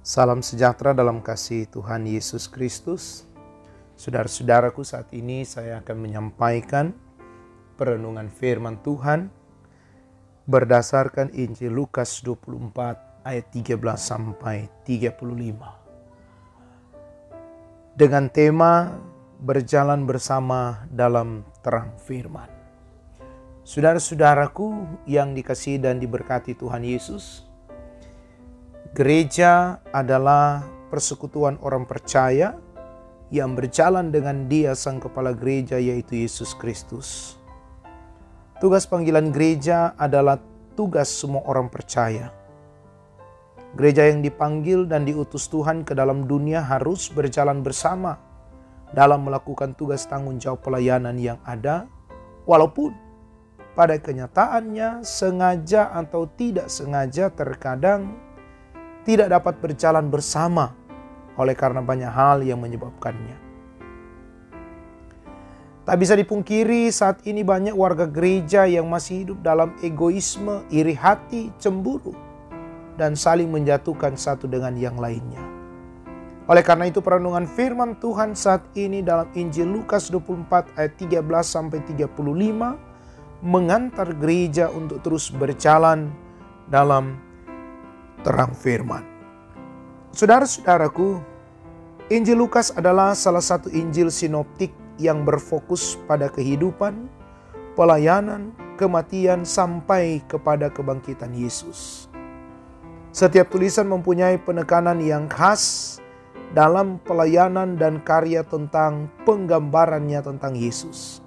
Salam sejahtera dalam kasih Tuhan Yesus Kristus. Saudara-saudaraku, saat ini saya akan menyampaikan perenungan firman Tuhan berdasarkan Injil Lukas 24 ayat 13 sampai 35. Dengan tema berjalan bersama dalam terang firman. Saudara-saudaraku yang dikasihi dan diberkati Tuhan Yesus, gereja adalah persekutuan orang percaya yang berjalan dengan Dia Sang Kepala Gereja, yaitu Yesus Kristus. Tugas panggilan gereja adalah tugas semua orang percaya. Gereja yang dipanggil dan diutus Tuhan ke dalam dunia harus berjalan bersama dalam melakukan tugas tanggung jawab pelayanan yang ada, walaupun pada kenyataannya sengaja atau tidak sengaja terkadang tidak dapat berjalan bersama oleh karena banyak hal yang menyebabkannya. Tak bisa dipungkiri saat ini banyak warga gereja yang masih hidup dalam egoisme, iri hati, cemburu, dan saling menjatuhkan satu dengan yang lainnya. Oleh karena itu perenungan firman Tuhan saat ini dalam Injil Lukas 24 ayat 13 sampai 35 mengantar gereja untuk terus berjalan dalam terang firman. Saudara-saudaraku, Injil Lukas adalah salah satu Injil sinoptik yang berfokus pada kehidupan, pelayanan, kematian sampai kepada kebangkitan Yesus. Setiap tulisan mempunyai penekanan yang khas dalam pelayanan dan karya tentang penggambarannya tentang Yesus.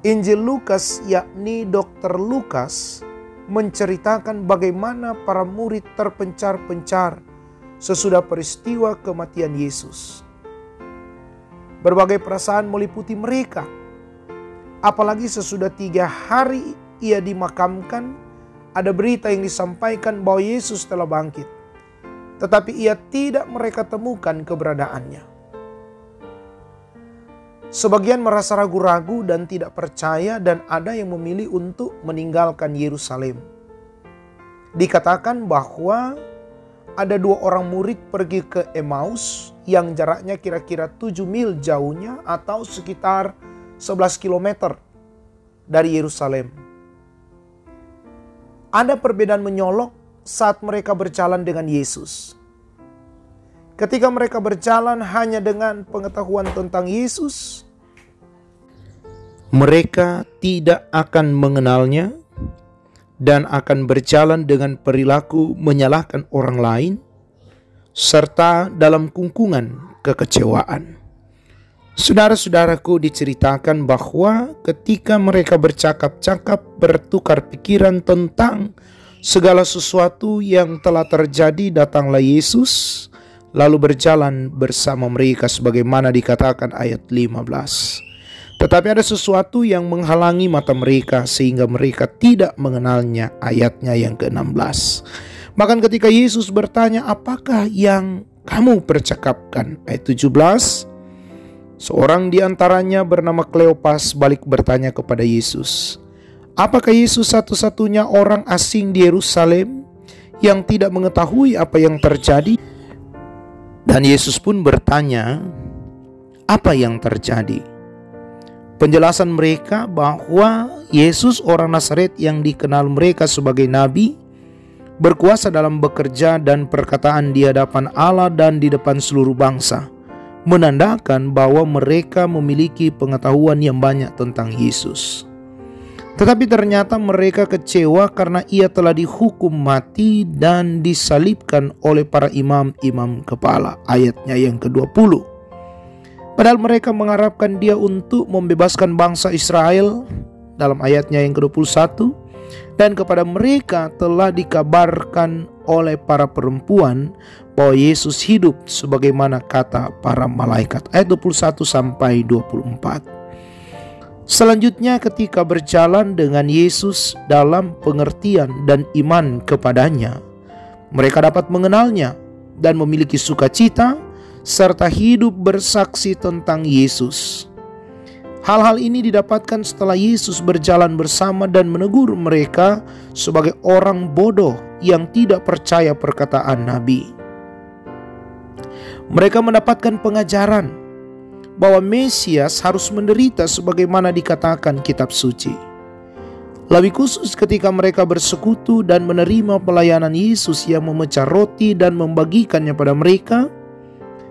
Injil Lukas, yakni Dr. Lukas, menceritakan bagaimana para murid terpencar-pencar sesudah peristiwa kematian Yesus. Berbagai perasaan meliputi mereka. Apalagi sesudah 3 hari ia dimakamkan, ada berita yang disampaikan bahwa Yesus telah bangkit. Tetapi ia tidak mereka temukan keberadaannya. Sebagian merasa ragu-ragu dan tidak percaya, dan ada yang memilih untuk meninggalkan Yerusalem. Dikatakan bahwa ada 2 orang murid pergi ke Emmaus yang jaraknya kira-kira 7 mil jauhnya atau sekitar 11 km dari Yerusalem. Ada perbedaan menyolok saat mereka berjalan dengan Yesus. Ketika mereka berjalan hanya dengan pengetahuan tentang Yesus, mereka tidak akan mengenalnya dan akan berjalan dengan perilaku menyalahkan orang lain serta dalam kungkungan kekecewaan. Saudara-saudaraku, diceritakan bahwa ketika mereka bercakap-cakap, bertukar pikiran tentang segala sesuatu yang telah terjadi, datanglah Yesus lalu berjalan bersama mereka sebagaimana dikatakan ayat 15. Tetapi ada sesuatu yang menghalangi mata mereka sehingga mereka tidak mengenalnya, ayatnya yang ke-16. Bahkan ketika Yesus bertanya, apakah yang kamu percakapkan? Ayat 17. Seorang di antaranya bernama Kleopas balik bertanya kepada Yesus, apakah Yesus satu-satunya orang asing di Yerusalem yang tidak mengetahui apa yang terjadi? Dan Yesus pun bertanya, apa yang terjadi? Penjelasan mereka bahwa Yesus orang Nazaret yang dikenal mereka sebagai nabi, berkuasa dalam bekerja dan perkataan di hadapan Allah dan di depan seluruh bangsa, menandakan bahwa mereka memiliki pengetahuan yang banyak tentang Yesus. Tetapi ternyata mereka kecewa karena ia telah dihukum mati dan disalibkan oleh para imam-imam kepala, ayatnya yang ke-20. Padahal mereka mengharapkan dia untuk membebaskan bangsa Israel, dalam ayatnya yang ke-21. Dan kepada mereka telah dikabarkan oleh para perempuan bahwa Yesus hidup sebagaimana kata para malaikat, ayat 21 sampai 24. Selanjutnya ketika berjalan dengan Yesus dalam pengertian dan iman kepadanya, mereka dapat mengenalnya dan memiliki sukacita serta hidup bersaksi tentang Yesus. Hal-hal ini didapatkan setelah Yesus berjalan bersama dan menegur mereka sebagai orang bodoh yang tidak percaya perkataan Nabi. Mereka mendapatkan pengajaran bahwa Mesias harus menderita sebagaimana dikatakan kitab suci. Lebih khusus ketika mereka bersekutu dan menerima pelayanan Yesus yang memecah roti dan membagikannya pada mereka,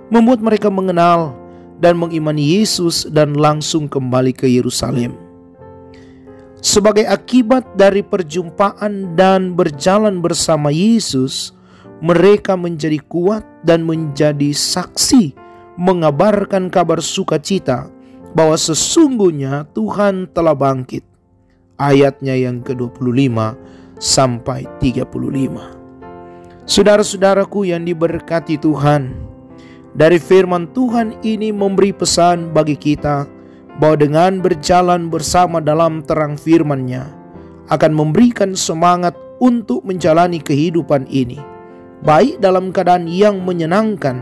membuat mereka mengenal dan mengimani Yesus dan langsung kembali ke Yerusalem. Sebagai akibat dari perjumpaan dan berjalan bersama Yesus, mereka menjadi kuat dan menjadi saksi mengabarkan kabar sukacita bahwa sesungguhnya Tuhan telah bangkit. Ayatnya yang ke-25 sampai 35. Saudara-saudaraku yang diberkati Tuhan, dari firman Tuhan ini memberi pesan bagi kita bahwa dengan berjalan bersama dalam terang firman-Nya akan memberikan semangat untuk menjalani kehidupan ini, baik dalam keadaan yang menyenangkan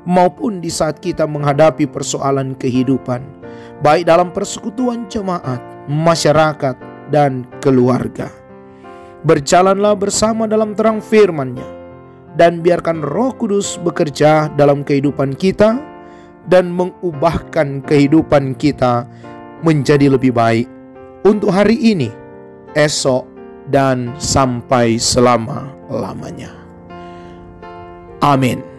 maupun di saat kita menghadapi persoalan kehidupan, baik dalam persekutuan jemaat, masyarakat, dan keluarga. Berjalanlah bersama dalam terang firman-Nya, dan biarkan Roh Kudus bekerja dalam kehidupan kita dan mengubahkan kehidupan kita menjadi lebih baik untuk hari ini, esok, dan sampai selama-lamanya. Amin.